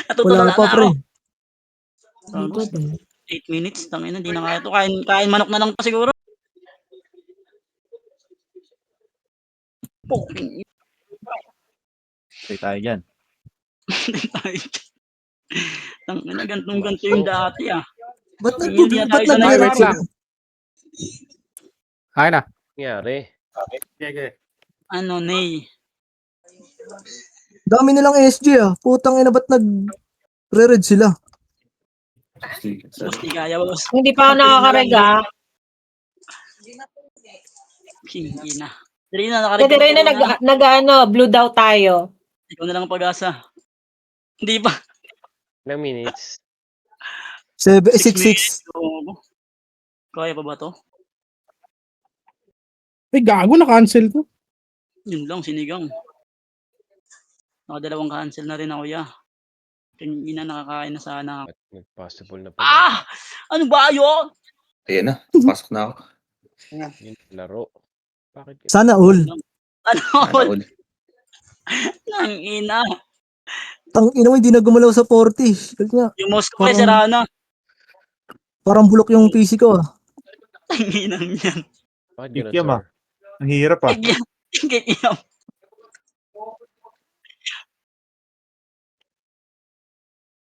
Wala Natutulala pa, na pre. ako. Dito, 8 minutes, tangina, hindi na kaya to. Kain manok na lang pa siguro. Puking Stay tayo dyan. tangina, ganto yung dati ah. Ba't Hindi na tayo nag-revert sanay. sila? Ay na. Nangyari. Ano, Nay? Dami nilang SG ah. Putang ina, ba't nag-re-red sila? Boss, di kaya, boss. Hindi pa ako nakakarega. Hindi na. Dali na, nakarecord Pwede rin na nag-ano, blue daw tayo. Ikaw na lang ang pag-asa. Hindi pa. Ilang minutes? 6-6. Oo. Kaya pa ba to? Ay, gago na-cancel to. Yun lang, sinigang. Nakadalawang cancel na rin ako, ya. Kanina nakakain na sana ako. At possible na pala. Ah! Ano ba yun? Ayan na, pasok na ako. Yung laro. Bakit? Sana all. Ano? All. Nang ina. Tang ina mo, hindi na gumalaw sa 40. Kasi nga, Yung mouse ko sira na. parang bulok yung PC ko ah. Ang inang yan. Bakit ganun, Kikiam, sir? Ang hirap ah. Kikiyam.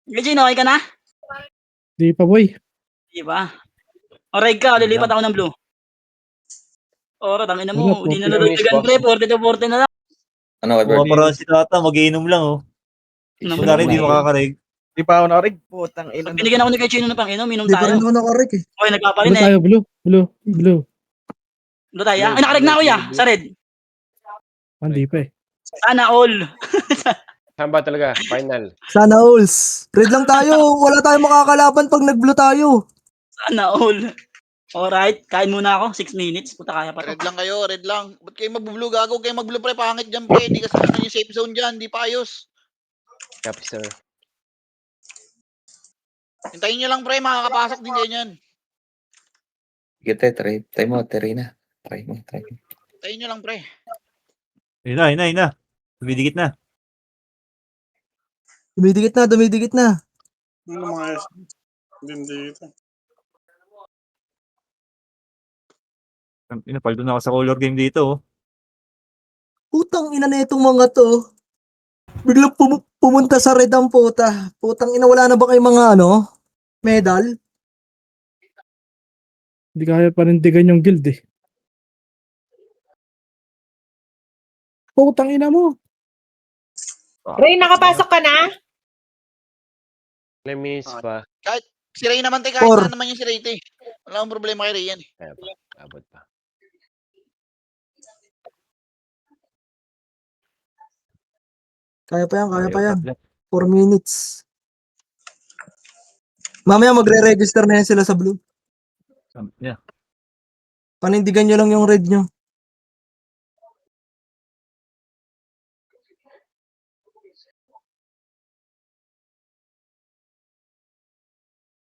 Gajin, okay ka na? Di pa, boy. Di ba? Alright ka, lilipat ako ng blue. Ora, tangina mo, hindi na nalulugan pre, 40-40 na lang. Ano, Mga Edward? parang si Tata, mag-iinom lang oh. Kunwari hindi makakarig. Di pa ako nakarig. Putang ina. Binigyan ako ni Kay Chino ng pang-inom, minom Hindi pa rin tayo. ako nakarek eh. Okay, nagpaparin Blue eh. tayo, blue. Blue. Blue tayo, ay nakarig na ako ya, sa red. Hindi pa eh. Sana all. Saan ba talaga? Final. Sana alls. Red lang tayo. Wala tayong makakalaban pag nag-blue tayo. Sana all. Alright, kain muna ako, 6 minutes. Puta, kaya pa to. Red lang kayo, red lang. Ba't kayo mag-blue gago? Kayo mag-blue pre, pangit dyan pre. Hindi kasi naman yung safe zone dyan, hindi pa ayos. Copy, sir. Hintayin nyo lang pre, makakapasok din kayo dyan. Sige, try mo, Terina. Try mo. Hintayin nyo lang pre. Ayun na. Dumidikit na. Dumidikit na. Ano mga hindi dito. Paldo na ako sa color game dito oh. Putang ina na itong mga to. Biglang pumunta sa red ang puta. Putang ina, wala na ba kayong mga medal? Hindi kaya panindigan yung guild eh. Putang ina mo. Ray, nakapasok ka na? Ilang minutes pa? Si Ray naman te, kahit Four. na naman yung si Ray te. Wala akong problema kay Ray yan. Kaya pa. Abot pa. Kaya pa yan. 4 minutes. Mamaya magre-register na yan sila sa blue. Yeah. Panindigan nyo lang yung red nyo.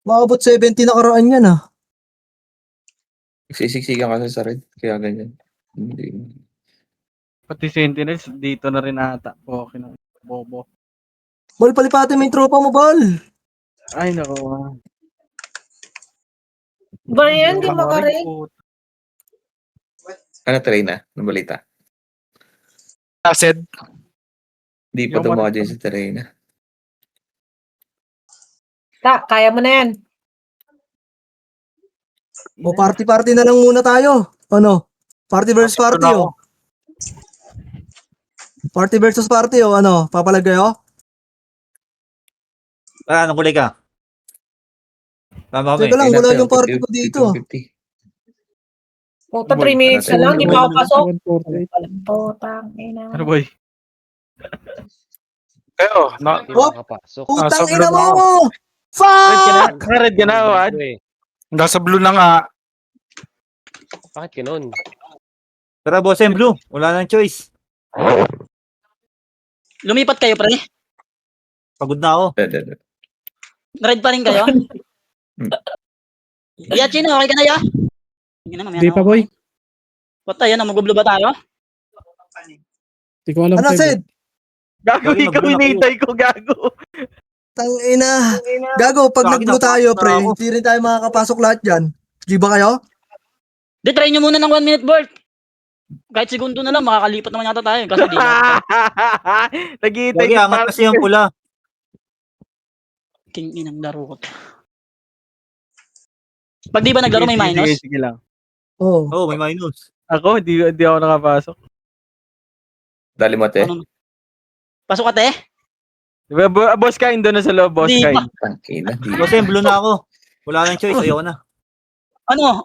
Maabot 70 na karaan yan ah. Nagsisiksikan kasi sa red, kaya ganyan. Hindi. Pati Sentinels dito na rin ata. Okay na. Bobo. Bal, palipati mo yung tropa mo, Bal. Ay nako. Ba yan, di makarig? Ano, Terina? Anong balita? Acid. Hindi pa dumawa dyan si Terina. Kaya mo na yan. O party na lang muna tayo. Ano? Party versus party oh. Party versus party oh. Ano? Papalagay oh. Anong kulay ka? Tama kami. Teka lang, wala yung party ko dito. 50. Puta, 3 minutes na lang, di pa ako pasok. 148. Putang ina. Ano boy? Kayo, Hindi Wop! makapasok. Putang sa ina blue mo! Fuck! Red ka na, Wad. Nasa blue na nga. Bakit ganun? Tara, boss and blue. Wala nang choice. Lumipat kayo, pre. Pagod na ako. Red pa rin kayo. Ya, Chino, okay ka na ya? Di pa, boy. Patay yan, mag-blue ba tayo? Di ko alam. Ano, Feb. Sid? Gago, Gago, ikaw nag-blue na hinihintay ko, gago. Tangina. Gago, pag Lagi nag-blue tayo, napasok na pre, ako. hindi rin tayo makakapasok lahat dyan. Di ba kayo? Di, try nyo muna ng 1 minute bolt. Kahit segundo na lang, makakalipat naman yata tayo. Kasi di na. Nag-iintay Lagi angat kasi yung pula. King inang laro ko to. Pag di ba naglaro may minus? Sige lang. Oo. Oo, may minus. Ako, hindi ako nakapasok. Dali mo, te. Ano? Pasok ka, te? Diba, boss Kain doon na sa loob, boss Di Kain. pa. Tangina, di. Kasi blue na ako. Wala nang choice, ayoko na. Ano?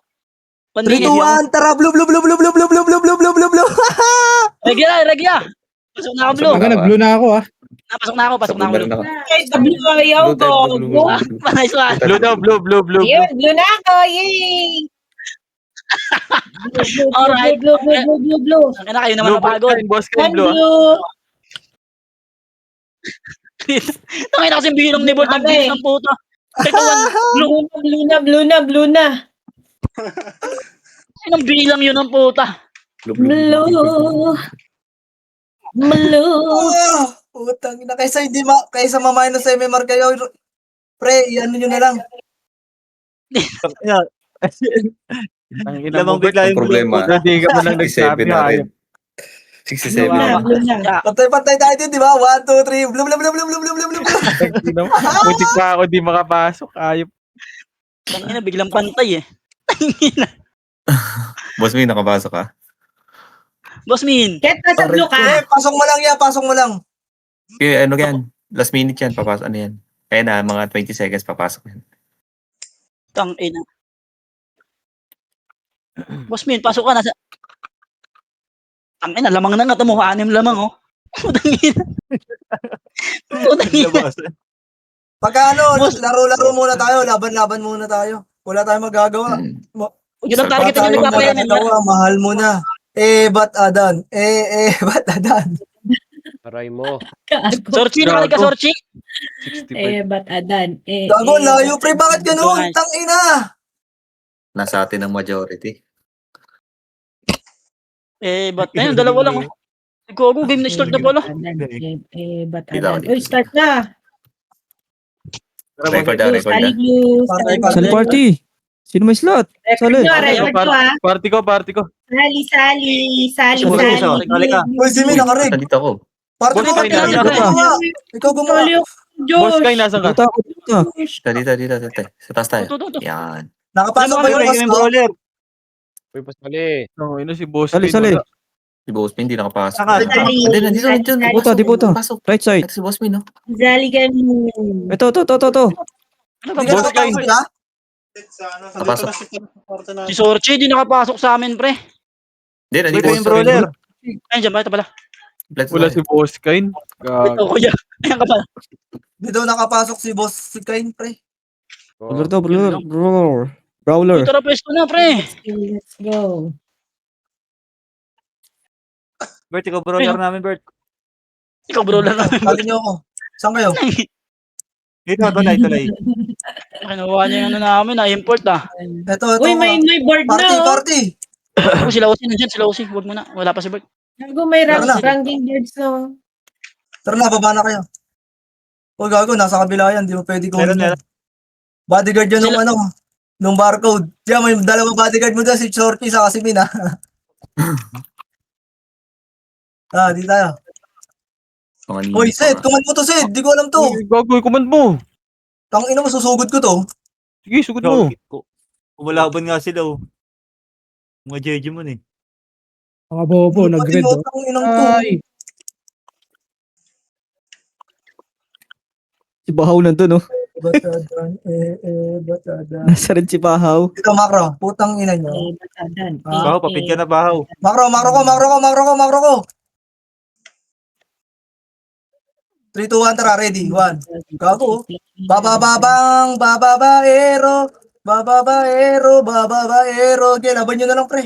1 3, 2, minute. 1, tara, blue, blue, blue, blue, blue, blue, blue, blue, blue, blue, blue, blue. Regya. Pasok na ako, blue. Pasok na ako, Nag-blue na ako ah. Pasok na ako, Pasok na rin ako. Kahit sa blue ayaw Blue tayo, ko. blue, blue, blue, blue. Nice one. Blue daw, blue. Ayun, blue na ako. Yay! Blue. Alright. Blue. Ang ina kayo naman Blue, mapagod. boss Kain, One blue. blue. Tangin na kasi bilong ni Bolt. Ang Okay. bilis ng puto. Ito, Blue na. Anong bilang yun ng puta? Blue, blue, blue, blue, blue. Blue. Putang ina, kaysa ma-minus sa MMR kayo, pre, ano nyo na lang. Yeah. Ang ina mo, Lamang bigla Ang yung problema, Kung hindi ka pa lang 67 nagsabi, na rin. ayop. 67 Blue na. na. Pantay-pantay tayo din, di ba? 1, 2, 3, blue, blue, blue, blue, blue, blue, blue, blue. Putik pa ako, di makapasok, ayop. Tangin na, biglang pantay eh. Boss May, nakapasok ka? Boss Min. Kahit nasa blue ka. Pasok mo lang yan, pasok mo lang. Okay, ano yan? Last minute yan, papasok. Ano yan? Kaya na, mga 20 seconds papasok yan. Tangin na. Boss Min, pasok ka na sa... Tangin na, lamang na nga. Tamo, 6 lamang oh. Tangin na. Tangin na. Pagka ano, Boss- laro-laro muna tayo, laban-laban muna tayo. Wala tayong magagawa. Hmm. Yun ang target Wala yung tayong nagpapayanin. magagawa, mahal mo na. Ba't adan? Ba't adan? Aray mo. Sorchi, nakalig ka, Sorchi. 65. Ba't adan? Gago, layo pre, bakit ganun? Nice. Tangina! Nasa atin ang majority. Ba't na yun? Dalawa lang oh. Gogo, game na start na pala. Ba't Dito ako, adan? dito. Uy, start na. Record na, Blue, record na. Sally blue. Patay, Sally patay. blue. Sino may slot? Record Sali. nyo, record nyo ah. Party ko. Sally. Sali ka. Uy, si Min, nakarig. Nandito ako. Party Boss, mo, tayo na, ikaw tayo na. gumawa. Ikaw gumawa. Sally, Boss Josh. Kain, nasan ka? Dito ako, dito. Dito. Sa taas tayo. Ito. Yan. Nakapasok ba yung Yung kasto? brawler. Uy, pasali. No, ino si boss Sali, Kain, sali. wala. Si Boss Min, hindi nakapasok. Saka. Sally. Hindi, nandito. Dibuta, dibuta. Pasok. Right side. Ito si Boss Min, no? Sally ganun. Ito. Ano ba, Hindi ka Boss nakapasok Kain. ka? Napasok. Si Sorchi, di nakapasok sa amin, pre. Hindi, nandito. Yung brawler. Ayun, dyan ba? Ito pala. Let's Wala go. si boss Kain. Ito, kuya. Ayan ka pala. Dito nakapasok si Boss si Kain, pre. Oh. Brawler. Ito na pwesto na, pre. Let's go. Bert, ikaw brawler namin, Bert. Ikaw, bro, lang namin. Talo niyo ako. Saan kayo? Ito, tulay. Kinuha niya yung ano namin, na-import ah. Ito. Uy, may board Party, na oh. party. Oh, sila Osi, nandiyan, sila Osi. Huwag mo na, wala pa si Bert. Gago, may Tara na. ranking boards na oh. Tara na, baba na kayo. O gago, nasa kabila yan. Di mo pwede kunin Meron. yan. Bodyguard yan nung nung barcode. Diyan, may dalawang bodyguard mo dyan, si Shorty sa si Min, ha? Di tayo. Hoy, Seth, command mo to, Seth. Di ko alam to. Gagoy, command mo. Tangina mo, susugod ko to. Sige, sugod mo. Umalaban nga sila, oh. Mga jeje mo eh. Mga bobo, nag-red oh. Tanginang to. Si Bahaw nandun, oh. Batadan, batadan. Nasa rin si Bahaw. Ito, Macro. Putang ina nyo. Ba't adan? Bahaw, papit ka na, Bahaw. Macro ko. 3, 2, 1, tara, ready. 1. Gago. Babaero. Okay, laban nyo na lang, pre.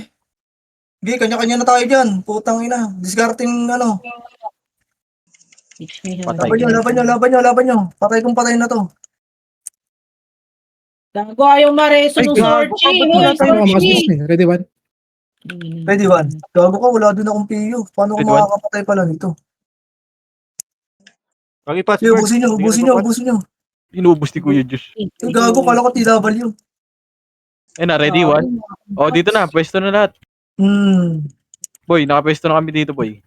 Okay, kanya-kanya na tayo dyan. Putang ina. Discarding, ano. Laban nyo. Patay kong patay na to. Gago, ayaw mareso ng Sorchi. Hoy, Sorchi. Ready, one? Ready, 1. Gago ka, wala din akong PU. Paano ko Ready, one? makakapatay pala nito? Pakipas, Sige, Bert. ubusin nyo, Hindi ka ubusin nyo, nagpapas. ubusin nyo. Inubos ni Kuya Josh. Yung gago, kala ko TW. Eh na, ready, one? Oh, dito na. Pwesto na lahat. Boy, nakapwesto na kami dito, boy.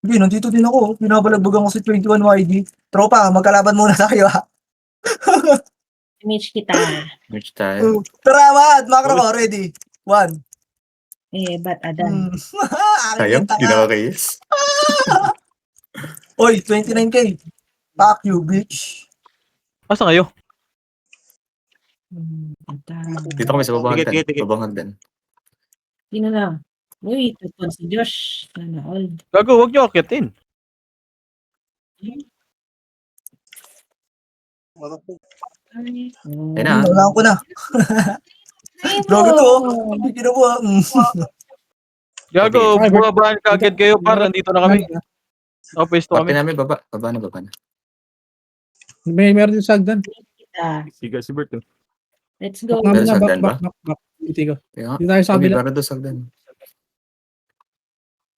Hindi, nandito din ako. Binabalagbagan ko si 21 YD. Tropa, magkalaban muna tayo ha. Image kita. Merch tayo. Tara, Mad! Macro ko, ready. 1. Ba't adan? Sayang, di nakakayas. Oy, 29K. Fuck you, bitch. Asa kayo? Adan. Dito kami sa babang Tigit, hagdan. tigit, tigit. Babang hagdan. Sino na? Uy, tutun si Josh. Sana all. Gago, huwag niyo akitin. Ay, Ayun na. Wala ko na. Gago to, oh. Hindi kinukuha. Gago, Okay. bumabahan kagad kayo, par. Nandito na kami. Nakapwesto Parte kami. namin, baba. Baba na. Meron din sa hagdan. kita. Siga si Bert. Oh. Let's go. Namin na, Sa back, hagdan ba? back. Hindi ko. Kaya nga. Dito tayo sa Kami kabila. para doon sa hagdan.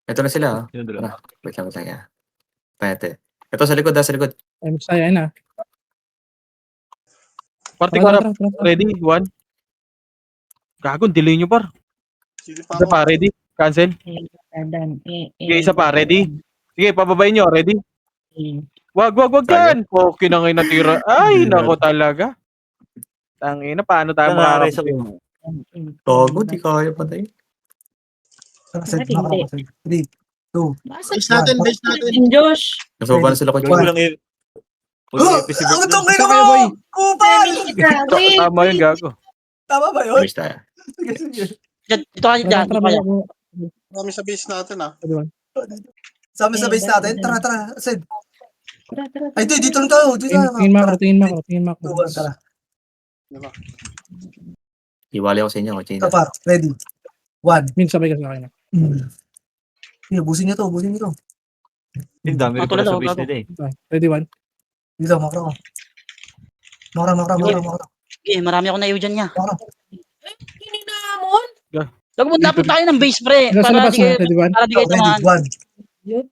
Ito na sila, oh. Yun, dalawa. Wait lang. Yeah. Payate. Ito sa likod, sa likod. Ay, masaya, ayun na. Parte ko na. Tara. Ready, one? Gago, delay nyo, par. Isa pa, ready? Cancel. Adan. Sige, isa pa, ready? Sige, pababayin nyo, ready? Wag Tayo. yan! Okay na ngayon natira. Ay, nako talaga. Tangina, paano tayo Saan nakakay sa makakapag? Togo, di kaya patay. Set, Macro ko. 3, 2. Base natin, base natin. Josh. Nasa baba na sila Gago coach. lang eh. Huwag si Ang Bert. itong Isa ino kayo, boy. mo! Kupal! Image kita. Wait. Tama yun, gago. Tama ba yun? Merch tayo. Sige, sige. Dito kayo, Tara, dito kayo. Kami sa base natin ah. Sa amin sa base natin. Tara, Sid. Tara. Ay, dito lang tayo. Dito tayo. Tingin macro. Tara. Iwali ako sa inyo, coach. Ito pa, ready. 1. Min, sabay ka sa akin. Sige, busin nyo to. Ang dami rin pala Tulad sa ako, base gago. nila eh. Ready, one. Dito, Macro ko. Macro. Okay, marami ako na dyan niya. Hininamon. Punta tayo ng base, pre. Nasa labas na, ready, one. Para di kayo Ready, tumahan. 1.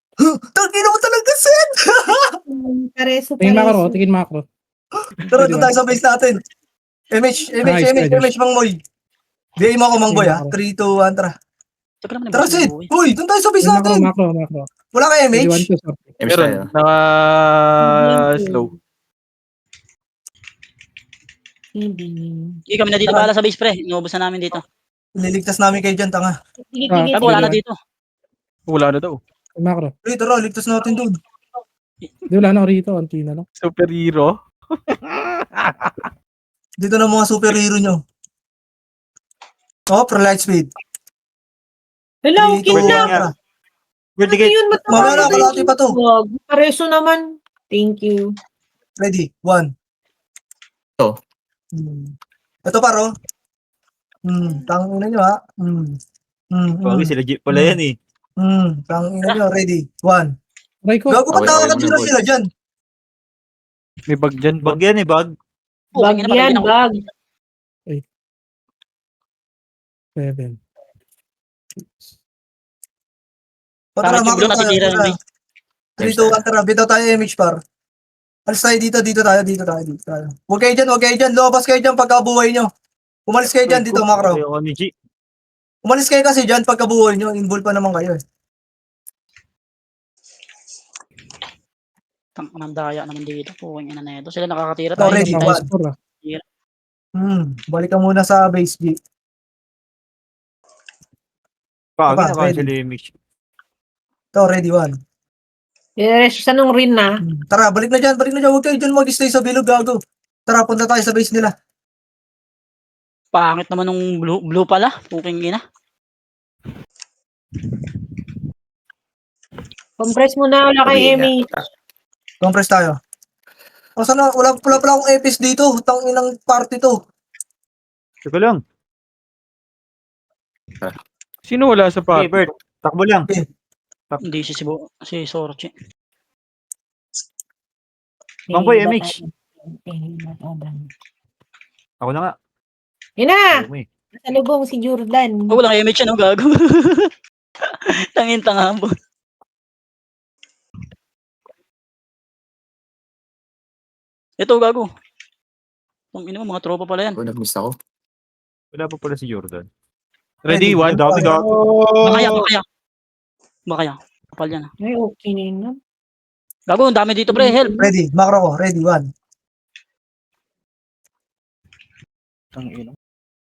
Tangina mo talaga, Sid! Pareso. Tingin macro. Tara, doon tayo sa base natin. MH, Mang Moy. Bigay mo ako, Mang Boy, ha? 3, 2, 1, tara. Tara, Sid! Uy, doon tayo sa base natin. Macro. Wala ka Ready, MH? one, two, sorry. Merch tayo. Meron, naka-slow. Hindi kami na dito bahala sa base, pre. Inubos na namin dito. Liligtas namin kayo dyan, tanga. Ay, wala na dito. Wala na daw. Macro. Uy, tara, ligtas natin doon. Di wala na ako rito. Anti na lang. Superhero. Dito na mga superhero nyo. Oh, pro light speed. Hello, 3, 2, 1, kidnap. tara. Bert, Ano tigit. yun? Mamaya na, kalahati pa to. Pareso naman. Thank you. Ready, 1. Ito. Ito paro. Tangina nyo ha. Huwag sila jeep pala yan eh. Tangina nyo, ready. 1. Try ko. Gago ba't Okay, nakakatira okay. sila dyan? May bag dyan. Bag yan eh, bag. Bag yan, bag. 7. O tara, Bakit yung makro blue tayo. natitira yung base? 3, 2, 1, tara. Bitaw tayo image par. Alis tayo dito tayo. Huwag kayo dyan. Lumabas kayo dyan pagkabuhay nyo. Umalis kayo dyan dito, makro. Ayaw ko ni G. Umalis kayo kasi dyan pagkabuhay nyo. Involve pa naman kayo eh. Mandaya naman dito. Puwing ina na ito. Sila nakakatira Oh, tayo. ready, Tayo. one. Balik ka muna sa base B. Pagi Aba, na kaya ready. sila yung mix. Ito, ready, 1. Yes, sanong rin na. Tara, balik na dyan. Huwag kayo dyan mag-stay sa bilog, gago. Tara, punta tayo sa base nila. Pangit naman nung blue pala. Puking ina. Compress mo na. Wala kay Emmy. Compress tayo. O sana, wala pala akong epis dito. Tanginang party to. Teka lang. Sino wala sa Okay, party? Bert. Takbo lang. Hindi si Sorchi. Mangboy, MH. Ako na nga. Yun na. Ayaw mo eh. Nasa lubong si Jordan. Oh, walang image yan, gago. Tangin tangabo. Ito, gago. Ang ina mo, mga tropa pala yan. Ako, nag-miss ako. Wala pa pala si Jordan. Ready, one. Dami ka. Baka yan. Kapal yan. Ay, okay na yun. Gago, ang dami dito, pre. Help. Ready. Macro ko. Ready. 1.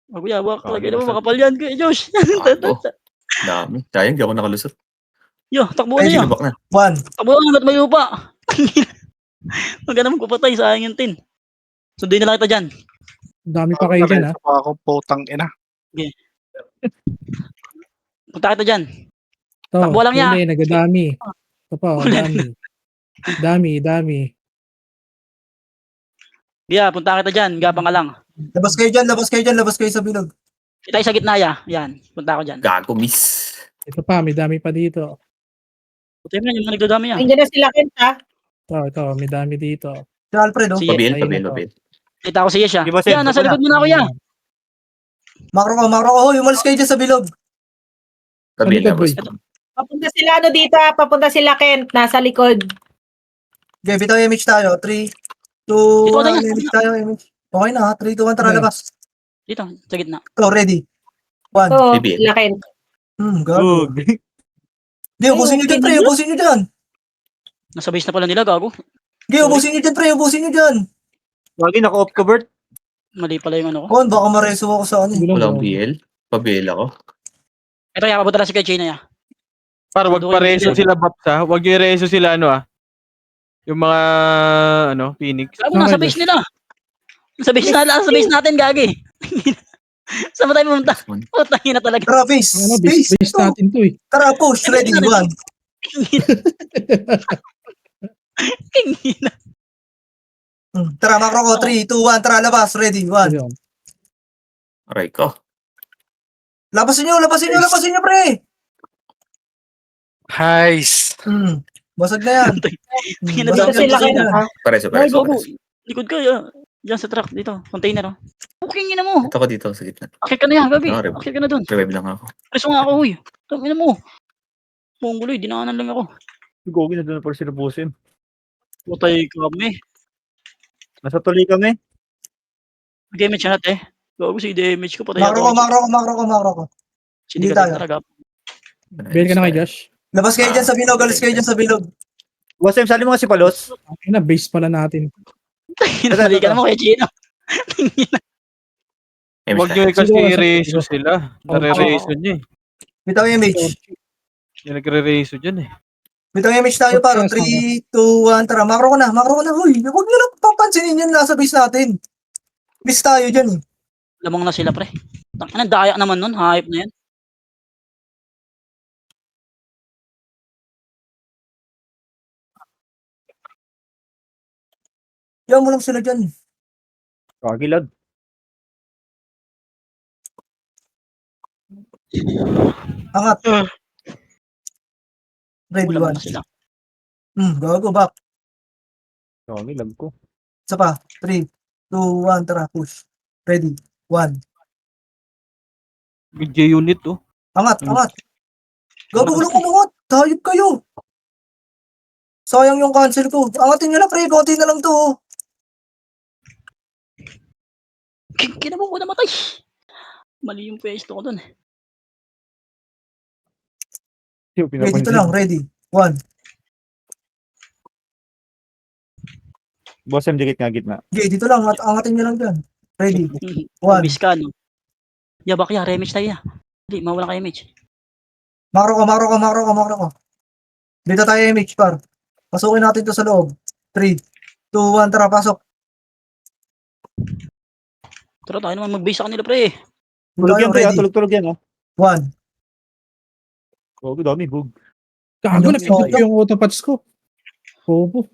Gago, yabak. Ah, Lagay naman, basta- makapal yan. Kuya Josh. Ako. Dami. Sayang, di ako nakalusot. Yo, takbuhan Ready. niyo. Sinubak na. 1. Takbuhan hanggat may lupa. Huwag ka naman kupatay, sayang yung tin. Sunduin na lang kita dyan. Dami pa kayo dyan, ha? Pa ako, putang ina. Punta kita dyan. Ito, Takbo lang yan. huli, nagadami. Ito pa, oh, dami. Dami. Biya, punta kita dyan. Gapang ka lang. Labas kayo dyan. Labas kayo dyan. Labas kayo sa bilog. Kita sa gitna ya. Yan, punta ako dyan. Gago, miss. Ito pa, may dami pa dito. Puti mo yan, yung mga nagdadami yan. Nandiyan na sila, Kent, ha? Ito, may dami dito. Si Alfred, oh. Sige. Pabil, Ayun pabil, na to. pabil. Kita ko si Yes, Di ba, Seb? Yan, nasa likod mo na ako, yan. Macro ko. Macro ko. Hoy, umalis kayo dyan sa bilog. Pabil, Ano ka, boy? boss. Papunta sila, dito, ha? Papunta sila, Kent. Nasa likod. Okay, bitaw image tayo. 3, 2, Ito na 1. yan. Image tayo. Image. Okay na, ha? 3, 2, 1. Tara, Okay. labas. Dito, sa gitna. Go, ready. 1. Oo, Bibil. sila, Kent. Gago. Bug. Di, ubusin nyo dyan, pre. Ubusin nyo dyan. Nasa base na pala nila, gago. Di, ubusin nyo dyan, pre. Ubusin nyo dyan. Lagi naka-off ka, Bert. Mali pala yung ano ko. Kon, baka mareso ako sa ano. Walang BL. Pabil ako. Ito, ya, papunta na si kay China, ya. Para wag Doon pareso yung- sila Baps ha. Wag yung reso sila ano yung mga Phoenix. Gago, nasa base nila. Nasa base natin, gagi. Saan ba tayo pumunta? Putangin na talaga. Tara, base. Ano, Base. base natin to, eh. Tara, push. Ready. 1. Kingina. Tara, macro ko. 3, 2, 1. Tara, labas. Ready. 1. Ayun. Aray ko. Labasin nyo, pre. Heist. Basag na yan. Tingnan na Basag dito sila, basag Kent. yan. Pareso, Ay, pareso, gago. pareso. Likod ka, ya. Diyan sa truck, dito. Container, oh. Puking ina mo. Ito ko dito sa gitna. Akit ka na yan, gabi. Sorry. Akit ka na dun. Revive lang ako. Preso nga ako, huy. Tangina mo. Mongoloy, dinaanan lang ako. Gogi na doon na pala sila busin. Putay kami. Nasa tuloy kami. Damage na natin. Gago si damage ko. Patay Macro ko. Si Hindi Diga tayo. talaga. Bail ka na kay Josh. Labas kayo dyan sa bilog. Alis kayo dyan sa bilog. Wasem, sali mo nga si Palos. Ay na, base pala natin. Mali ka naman kay Chino. Wag nyo kasi i-reso sila. Nare-reso nyo eh. Bitaw image. Yung nagre-reso dyan eh. Bitaw image tayo para. 3, 2, 1. Tara, macro ko na. Huy, huwag nyo lang papansinin yun. Nasa base natin. Base tayo dyan, eh. Lamang na sila, pre. Tangina, daya naman nun. Hype na yan. Yan mo lang sila dyan. Kagilag. Angat. Ready, Lamang 1. na sila. Gago, back. Kagilag ko. Isa pa. 3, 2, 1. Tara, push. Ready. 1. BJ unit oh. Angat. Gago, walang umangat. Hayop kayo. Sayang yung cancel ko. Angatin nyo lang, pre. Konti na lang to. Oh. Kina mo ko namatay. Mali yung pwesto ko dun. Okay, dito lang. Ready. 1. Wasem, dikit nga gitna. Okay, dito lang. Angatin nyo lang dyan. Ready. 1. Bis ka, no? Yabak ya, remage tayo ya. Hindi, mawala ka image. Macro ko. Dito tayo image, par. Pasukin natin to sa loob. 3, 2, 1. Tara, pasok. Tara, tayo naman mag-base sa kanila, pre. Tulog yan, pre. Ready. Tulog yan, ha. 1. Gogi, dami, bug. Gago, Ano, napindot ko yung autopats ko. Bobo.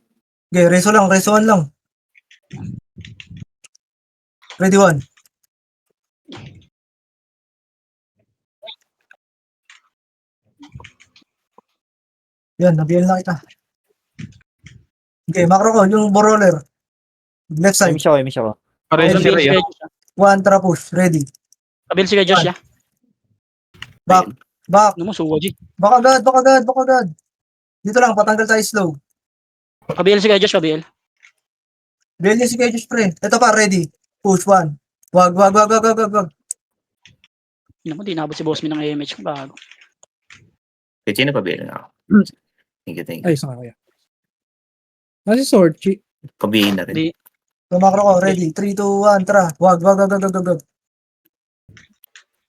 Okay, reso 1 lang. Ready, 1. Yan, nabiyan na kita. Okay, macro ko, yung boroller. Left side. Miss ako. Pareso Kabil sila si eh. kay Josh, 1, tara push. Ready. Kabil si kay Josh, ya. Back. Ano mo, suwa, G. Baka agad. Dito lang, patanggal tayo slow. Kabil si kay Josh, Kabil. Ready si Kejus, pre. Ito pa, ready. Push 1. Wag. Yun naman, di nabot si Boss Mi ng AMH. Bago. Kaya Chino pabili na ako. Thank you. Ay, saan kaya? Nasi Sorchi. Pabihin na rin. Di. Tumakro ko, ready. 3, 2, 1, tara. Wag.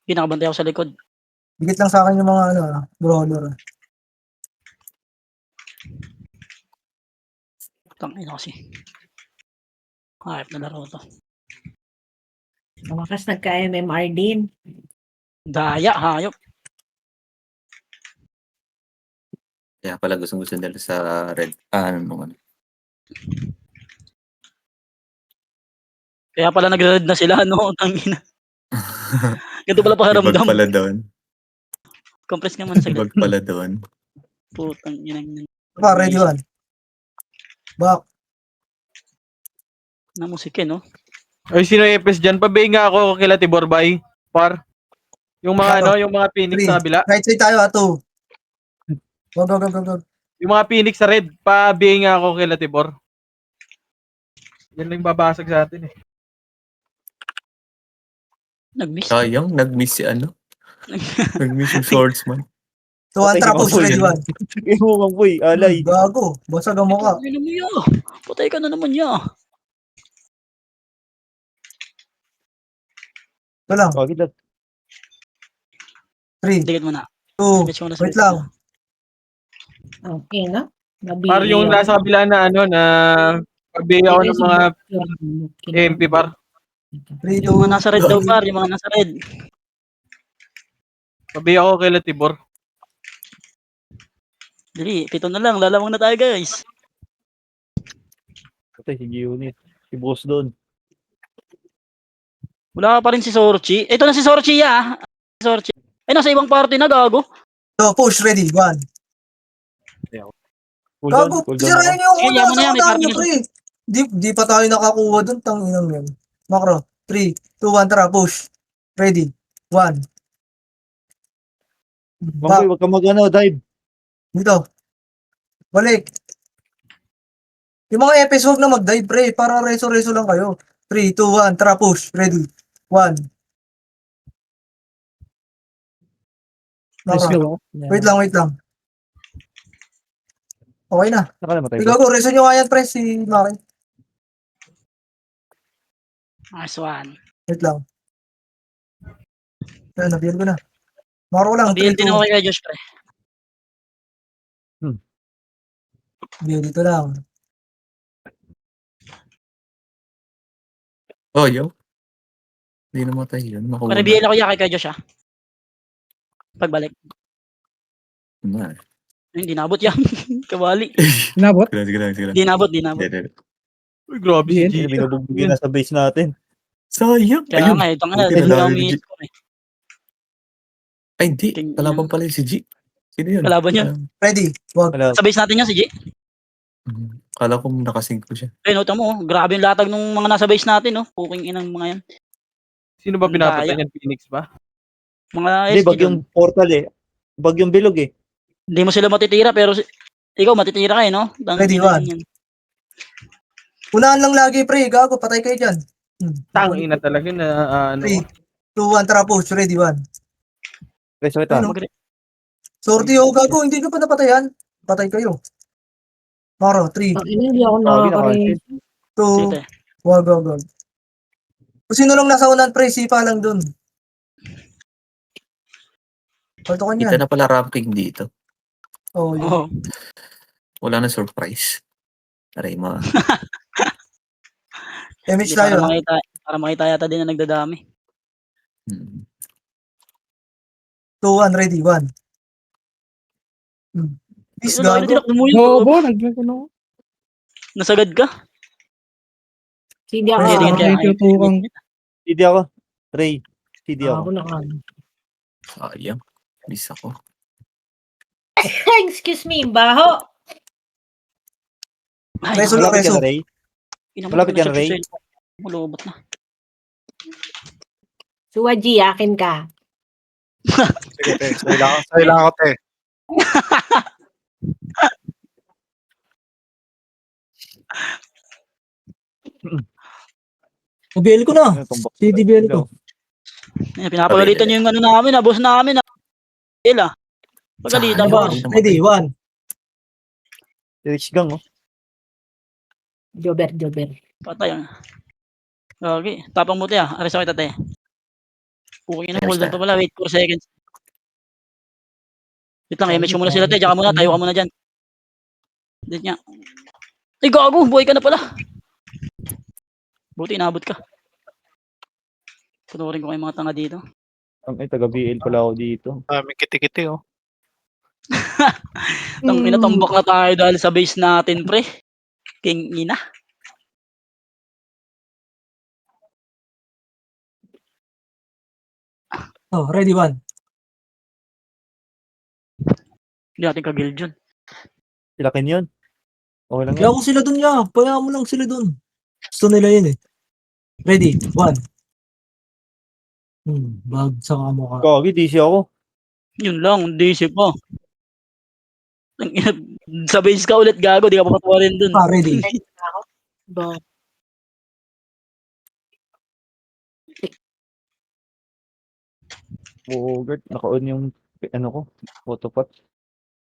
Pinakabantay ako sa likod. Bigit lang sa akin yung mga brawler. Tangina kasi. Hayop na laro to. Sa wakas nagka-MMR din. Daya, hayop. Kaya pala gusto nila sa red. Ano. Kaya pala nag-red na sila, no? Tangina. Ganito pala Ibag pakiramdam. pala doon. Compress ka muna sa Ibag pala doon. Putang ina. Pa, ready 1. Back. Na musike, no? Ay, sino EPS dyan? Pabay nga ako kila Tibor Bay. Par. Yung mga Ano? yung mga Phoenix 3. sa kabila. Right side tayo, 2. Wag. Yung mga Phoenix sa red. Pabay nga ako kila Tibor. Yan lang yung babasag sa atin eh. Nag-miss. Sayang, nag-miss si ano. Nag-miss yung swordsman. 2, 1, tara, push, ready 1. Imukhang boy, alay. Gago. Basag ang mukha. Patay mo ya. Patay ka na naman ya. Ito lang. Bakit na? 3, Dikit mo na. 2, Dikit mo na sa wait lang. Okay, no? Par yung nasa kabila na na pabay ako ng mga MP par. 3, 2, Yung mga nasa red daw, par. Yung mga nasa red. Pabay ako kila Tibor. Dali, 7 na lang. Lalawang na tayo, guys. Patay si Unit. Si boss doon. Wala pa rin si Sorchi. Ito na si Sorchi, ya. Si Sorchi. Ay, nasa ibang party na, gago. So, push, ready 1. Cool Gago, down sirain ako. yung Sige, una yaman na sa yan, may unahan party nyo, na pre. Di pa tayo nakakuha dun, tanginang yun. Macro, 3, 2, 1, tara, push. Ready, 1. Mamboy, wag ka dive. Dito. Balik. Yung mga EPS, huwag na mag-dive, pre. Para reso-reso lang kayo. 3, 2, 1, tara, push. Ready, 1. Nice Macro, low. wait lang. Okay na. Saka namatay Ikaw go, reso nyo nga yan, pre, si Maki. Nice one. Wait lang. Ayun, nabiyan ko na. Macro lang, 3, Pabiyan din 2, ako kay Josh, pre. dito lang. Oh, yo. Hindi namatay yun. Makuha. Parebiyan ako kay Josh, ah. Pagbalik. Na. Ay, hindi nabot yan. Kabali. Inabot? Sige lang. Hindi nabot. Uy, grabe si G. Binubugbugin na sa base natin. Sayang. Kaya Ayun. nga, ito nga. Buti Hindi nadali ako ni G. umiisip eh. Ay, hindi. King- Kalaban pala yung si G. Sino yun? Kalaban yun. Ready, wag. Wala. Sa base natin yan, si G. Kala ko nakasync ko siya. Ay, nota mo. Grabe yung latag ng mga nasa base natin, no? Puking inang mga yan. Sino ba Ang pinapatay daya. niyan? Phoenix ba? Mga Hindi, SG bagyong dun. portal eh. Bagyong bilog eh. Hindi mo sila matitira, pero ikaw matitira ka eh, no? Ready, one. Unahan lang lagi, pre. Gago, patay kayo dyan. Tangina talaga na ano. 3, 2, 1, tara, push. Ready, 1. Guys, wait Ano? lang. Sorty, oh, gago. Hindi ka pa napatayan. Patay kayo. Maro, 3, Hindi ako Tawagin ako. nakaka-rin. 2, Sige. wag. Kung sino lang nasa unan, pre, sipa lang dun. Palto ka Kita niyan. na pala ranking dito. Oh, yun. Oo. Wala na surprise. Aray mo. Image Para tayo. para makita yata din na nagdadami. 2, 1, ready, 1. Peace, Ano, gago. Bobo, nagkano. Nasagad ka? Hindi ako. Hindi, Tingin kaya. tutukang. CD ako. Ray. CD Ako ako. na ka. Sayang. Miss ako. Excuse me, baho. Ay, Reso lang, Malapit ka reso. na, Ray. Inaman Malapit ko na ka na, Ray. siya sa cellphone. Malubot na. Suwaji, akin ka. Sige, te. Sa'yo lang ako, te. Nabiel ko na. Ano, tumbok. Si DBL ko. Ayan, pinapagalitan nyo yung ano namin, boss namin. Ila. Pagalitan, Sayang. boss. Ready, 1. Rich gang, oh. Jober. Patay. Okay. Tapang mo tayo. Aris ako tate. Okay na, Aris hold on na. pa pala. Wait 4 seconds. Wait lang, image mo muna sila, te. Tsaka muna, tayo ka muna dyan. Dito nga. Ay, gago! Buhay ka na pala. Buti inabot ka. Punurin ko kayo mga tanga dito. Ay, taga-BL pala ako dito. Daming kiti-kiti, oh. Pinatumbok na tayo dahil sa base natin, pre. King ina. Oh, ready, 1. Hindi natin ka-guild yun. Silakin yun. Okay lang Kaya yan. ko sila dun ya. Paya mo lang sila dun. Gusto nila yun eh. Ready, 1. Bag sa kamukha. Gagi, DC ako. Yun lang, DC pa. Ang ina, sa base ka ulit, gago. Di ka papatawarin dun. Ready. Ba. Oo, Gert. Naka-on yung, ano ko, photopot.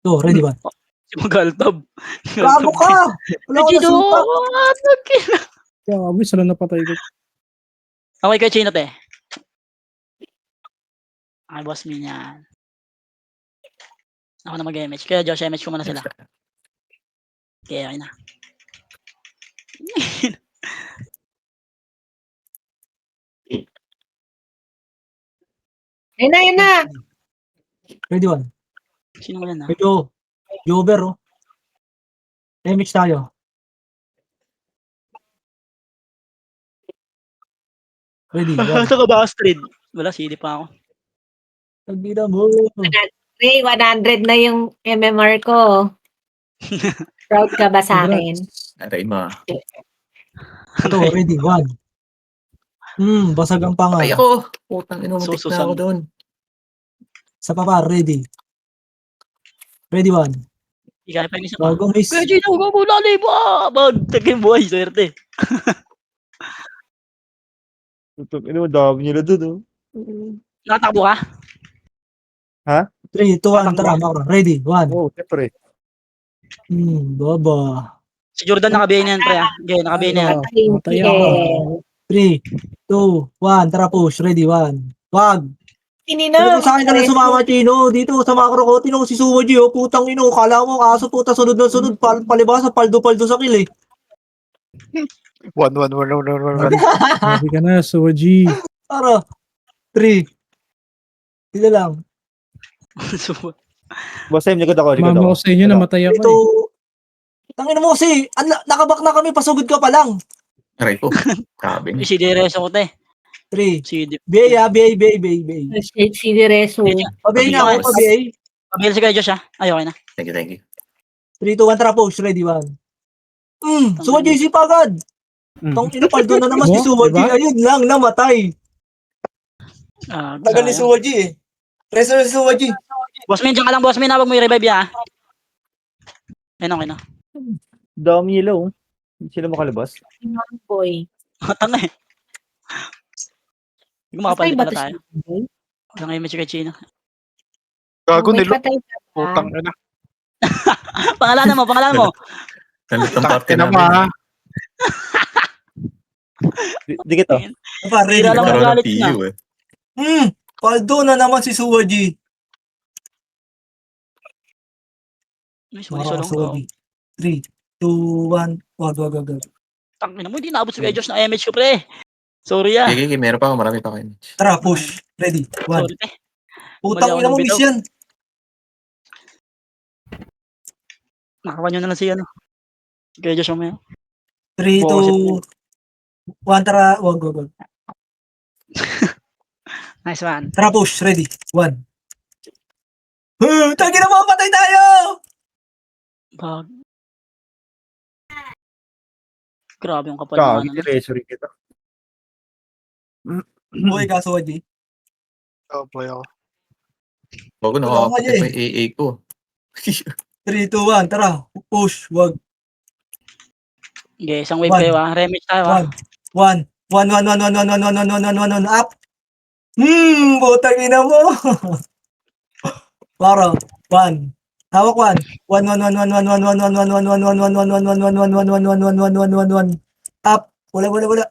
So, ready, 1. Si Magaltab. Gago ka! Wala ko na Gino! supa. Kaya kami sila napatay ko. Okay kay Chino, te. Ay, boss me niyan. Ako na mag-MH. Kaya Josh, MH ko muna sila. Okay na. Ayun na. Ready, 1. Sino mo yan, ha? Medyo, Jober, oh. Damage tayo. Ready, 1. Saka ba Astrid? Wala, CD pa ako. Nagbida mo. Ray, 100 na yung MMR ko. Proud ka ba sa akin? Aray mo. Ito, ready, 1. Basag ang panga. Ay ako. Putang ina, muntik na Sususan. ako doon. Sa papa, ready. Ready, 1. Ikaya pa yung isa pa. Bago miss. Kaya Gino, gago, lalay ba? Magtagay buhay, swerte. Ano, dami nila dun, oh. Nakatakbo ka? 3, 2, 1, tara, makro. Ready, 1. Oh, siyempre. Baba. Si Jordan nakabihay na yan, pre, ha? Okay, nakabihay na yan. Matay ako. 3, 2, 1, tara push. Ready, 1. Wag. Tinino. Ano sa akin ka na sumama, Chino? Dito sa macro ko, tinong si Suwaji, oh. Putang ino. Kala mo, aso puta, sunod na sunod. Palibasa, paldo-paldo sa kill, eh. 1, 1, 1, 1, 1, 1. Sabi ka na, Soji. Tara. 3. Sila lang. Boss time, likod ako, likod Mama ako. ko sa inyo, namatay ako Ito. eh. Tangin mo kasi, nakabak na kami, pasugod ka pa lang. Aray ko. Sabi niya. Si Deres ako, te. 3. Si Bay, bay. Si Direso. Pabay na ako, pabay. Pabihal si kay Josh, ha? Ay, okay na. Thank you. 3, 2, 1, tara push. Ready, 1. Suwaji si Pagad. Tong inapaldo na naman si Suwaji. Diba? Ayun lang, namatay. Tagal ni Sayang. Suwaji eh. Preso si Suwaji. Boss Min, dyan ka lang, boss Min, ha? Wag mo i-revive, ha? Ayun, okay na. Dami nila, oh. Hindi sila makalabas. Boy. Tanga, eh. Hindi ko makapalit Patay ba pala to tayo. si Boy? Wala ngayon si kay Chino. Gago, May nilo. patay ka ba? Putang ina. Pangalanan mo. Talit ang parte Ina mo, ha? namin. Dikit, oh. Ready, Tira lang Nagkaroon ng magalit na. PU eh. Paldo na naman si Suwaji. Ay, sorry, Mara Suwaji. 3, 2, 1. Wag. Tangina mo, hindi naabot si kay Josh na MH ko, pre. Sorry, ah. Okay, meron pa ako. Marami pa kayo. Tara push. Ready, 1. Sorry, te. Putang Mali ako ina mo, ng miss bitaw. yan. Nakawan nyo na lang si, ano. Kay Josh mamaya. 3, 2, 1, tara. Wag. Nice one. Tara push. Ready, 1. Tagi na mo, patay tayo! Bag. Grabe yung kapal Gagi, ng ano. treasury kita. Buhay ka, Suwaji. Oh, boy, ako. Bago Wala nakakapatid ka pa yung AA ko. 3, 2, 1, tara. Push, wag. Okay, isang wave One. kayo Remix tayo One. Up. Butang ina mo. Paro. One. Hawak one. One. Up. Wala.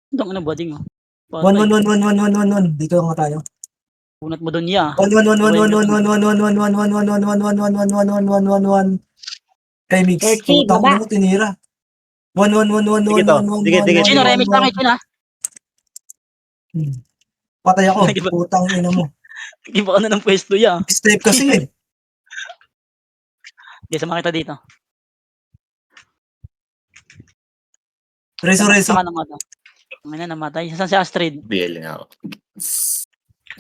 Itong ano, bading oh. One. Dito nga tayo. Punat mo doon ya. One. Remix. Thirty, Putang baba. ina mo, tinira. One. Chino, remix na kayo, Chino ha. Patay ako. Putang ina mo. Iba ka na ng pwesto ya. Step kasi eh. Okay, sama kita dito. Reso. Saka namatay. Ang ina namatay. Saan si Astrid? BL nga ako.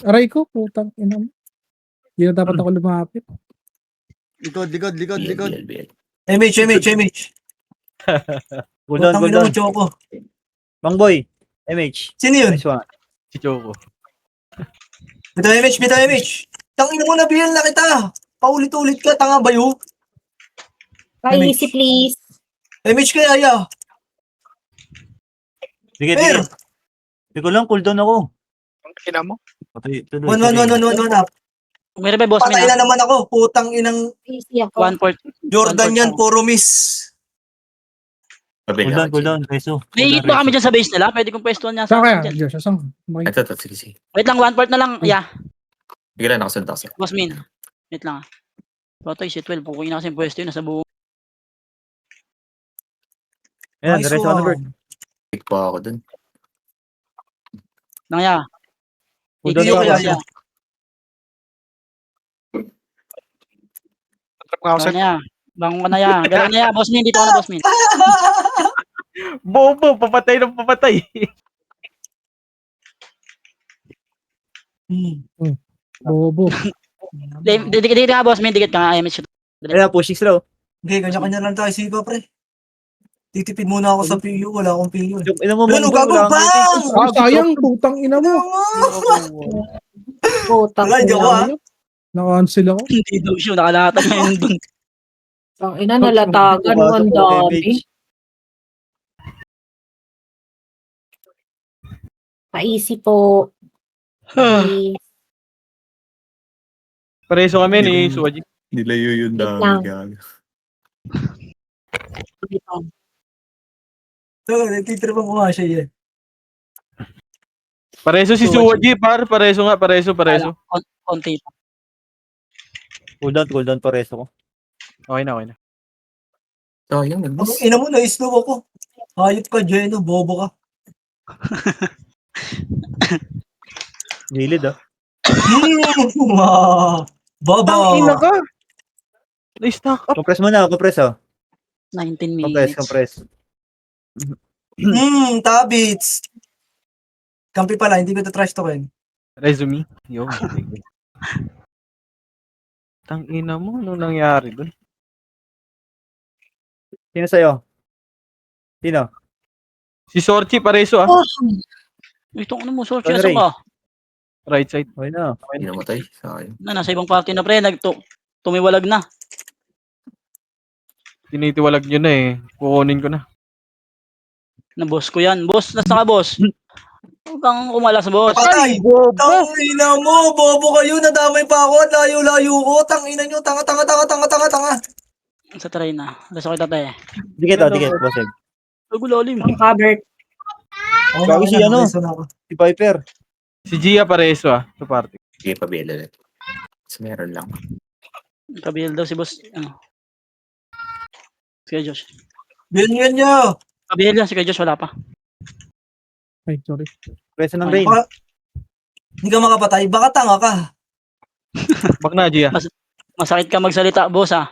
Aray ko, putang ina mo. Hindi na dapat ako lumapit. Likod. BL. MH. Cooldown, Putang ina mo, cooldown. Choco. Mang boy. MH. Sino yun? Nice one. Si Choco. Bitaw MH. Tangina mo, nabihan na kita. Paulit-ulit ka, tanga ba yun? Pa-easy, please. MH kaya ya. Dikit. Pero, Hindi ko lang, cooldown ako. Ang ina mo. Patay, tuloy. one up. Kung meron ba boss Patay min na naman ako. Putang inang Easy ako. 1/4. Jordan yan, puro miss. Pabila. Cooldown, Reso. May hit ba kami dyan sa base nila? Pwede kong pwestuhan niya Saan sa kaya? dyan. Diyos, saan? Ito, sige. Wait lang, 1/4 na lang. Yeah, Bigla na ako sa boss min. Wait lang. Totoy si 12. Pukuin na kasi yung pwesto yun. Nasa buong. Ayan, Nice Reso on the bird. one. Pick pa ako dun. Nangya. Cooldown Hindi pa kaya ako. ya. Trap nga ako sa... Nangya. Bangon ka na ya. Gano'n na ya. Boss min. Dito ka na boss min. Bobo, papatay ng papatay. Bobo. Dikit ka boss min. Dikit ka nga. IMH. Ayan, pushing slow. Okay, kanya-kanya lang tayo sipa, pre. Titipid muna ako sa PU. Wala akong PU. Yung ina mo, Ano, Mang boy, gago, wala kang bang! Ay, sayang, putang ina mo. Putang Wala, hindi ina. ako ah. Na-cancel ako. Hindi daw siya. Nakalatag na yun dun. Ang ina, nalatagan mo ang dami. Pa-easy po. Please. Pareso kami ni Suwaji. Nilayo yun Wait dami. lang. Gago. Nagtitripang ko nga siya yan. Pareso si Suwaji, par. Pareso nga, pareso. Konti pa. Cooldown pa Reso ko. Okay na. Sayang, Ang nag-miss. ina mo, na-slow ako. Hayop ka, Jeno. Bobo ka. Gilid ah. Baba. Tangina ka. Na-stack up. Compress mo na, compress ah. 19 minutes. Compress. Tabits. Kampi pala, hindi ko ito trash talkin. Resume. Yo. Tangina mo, anong nangyari dun? Sino sa'yo? Sino? Si Sorchi, pareso ah. Itong ano mo, Sorchi, Ano, asa Ray? ka? Right side. Okay na. Hindi namatay. Sayang. Nasa ibang party na pre, tumiwalag na. Tinitiwalag nyo na eh. Kukunin ko na. Na boss ko yan. Boss, nasa ka boss? Huwag kang umalas boss. Patay! Tangina mo, bobo kayo, nadamay pa ako, layo-layo ko, tangina nyo, tanga. Sa try na. Nasa kita tayo. Dikit, bosseg. Nagulalim. Ang covered. Gago si ano? Si Piper. Si Gia pareso ah. Sa party. Sige, pabila ulit. Kasi meron lang. Kabil daw si boss. Ano? Si Kuya Josh. Ganyan nyo. Kabil yan, si Kuya Josh wala pa. Ay, sorry. Reso ng rain. Hindi ka makapatay, baka tanga ka. Bak na, Gia. Masakit ka magsalita, boss ah.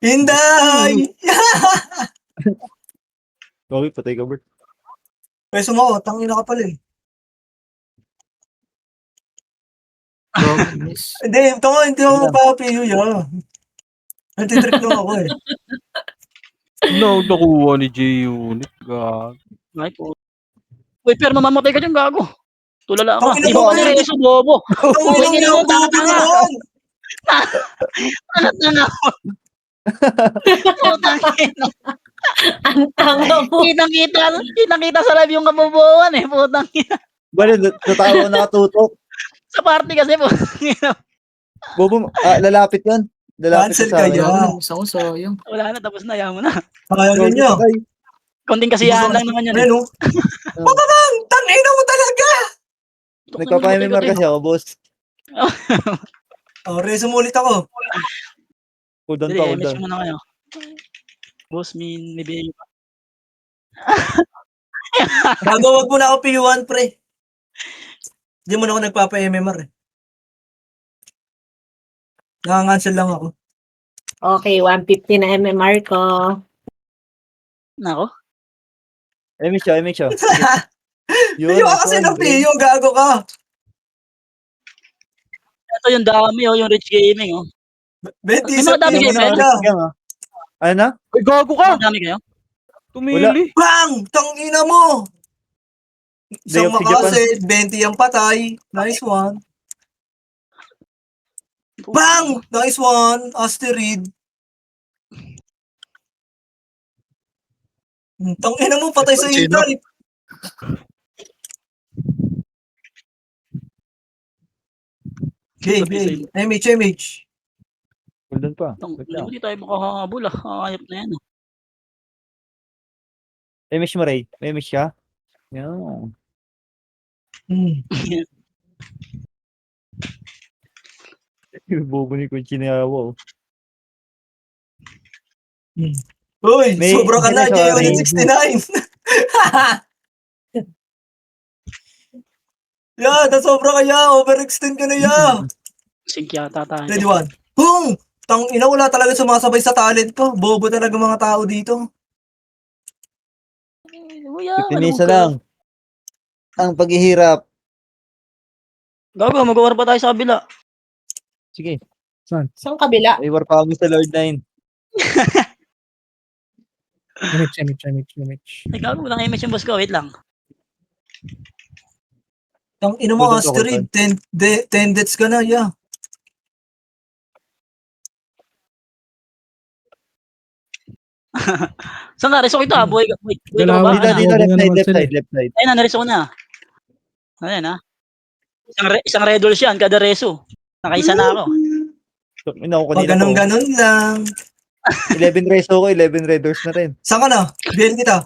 Hinday! Okay, patay ka, Bert. Peso mo, tangina ka pala eh. Miss. Hindi, hindi ako mapapapiyo ya. Antitrip lang ako eh. No, nakuha ni J-Unit. Gag. Ay po. Uy, pero mamamatay ka dyan, gago. Tulala ka. Tangina Di mo, ba ka eh. ni Reso, bobo? Tangina mo, Tingin mo, bobo tanga-tanga. naman. Alat na nga ako. Putang ina. Ang tanga mo. Kitang-kita sa live yung kabobohan eh. Putang ina. Bale, natawa ko nakatutok. Sa party kasi putang ina. Bobo, lalapit yan. Lalapit Cancel sa akin. kaya. Wala na, tapos na, yaman na. Sayang yun niya. Konting kasiyahan lang naman yan. Ayun, oh. Babang! Tangina mo talaga! Nagpapahimimar kasi ako, boss. Oh, resume ulit ako. Hold on Hindi, pa, hold message on. mo na kayo. Boss, may bigay pa. Bago wag mo na ako P1, pre. Hindi mo na ako nagpapa-MMR eh. Nakancel lang ako. Okay, 150 na MMR ko. Nako. Emish siya. Ayaw ka kasi ng PU, gago ka. Ito yung dami, yung Rich Gaming, oh. 20 May sa mga dami PU kayo, na. Ano na? Ay, gago ka! Ang dami kayo. Tumili. Bang! Tangina mo! Isang Day of the makase, 20 ang patay. Nice one. Bang! Nice one. Asteroid. Tangina mo, patay sa Sino? intay. Gay. MH. Hold on pa. Hindi mo di tayo makahabol, ah. Ayop na yan, ah. Emish mo, Ray. May emish siya? Yan. Yung bobo ni Kunchi na yawa, oh. Uy, May- sobra ka na, sorry. J-Unit 69. Yeah, sobra ka ya. Overextend ka na ya. Sync yata tayo. Ready one. Boom! Tangina, wala talaga sumasabay sa talent ko. Bobo talaga mga tao dito. Kuya, Pinisa lang. Ang paghihirap. Gago, mag-war pa tayo sa kabila. Sige. Saan? Saan kabila? Ay, war pa kami sa Lord 9. MH. Ay, gago, walang image yung boss ko. Wait lang. Tangina mo, Hold on to, Asteroid. 10 deaths ka na, ya. Saan ka? Reso kita. Buhay ka ba? Dalawa. Ano? Dito, Bobo nga naman left sila. side. Ayun na, nareso ko na. Ayan, ha? Isang red doors yan, kada reso. Nakaisa na ako. Ina ko Pag kanina po. ganun lang. 11 reso ko, 11 red doors na rin. Saan ka na? BL kita.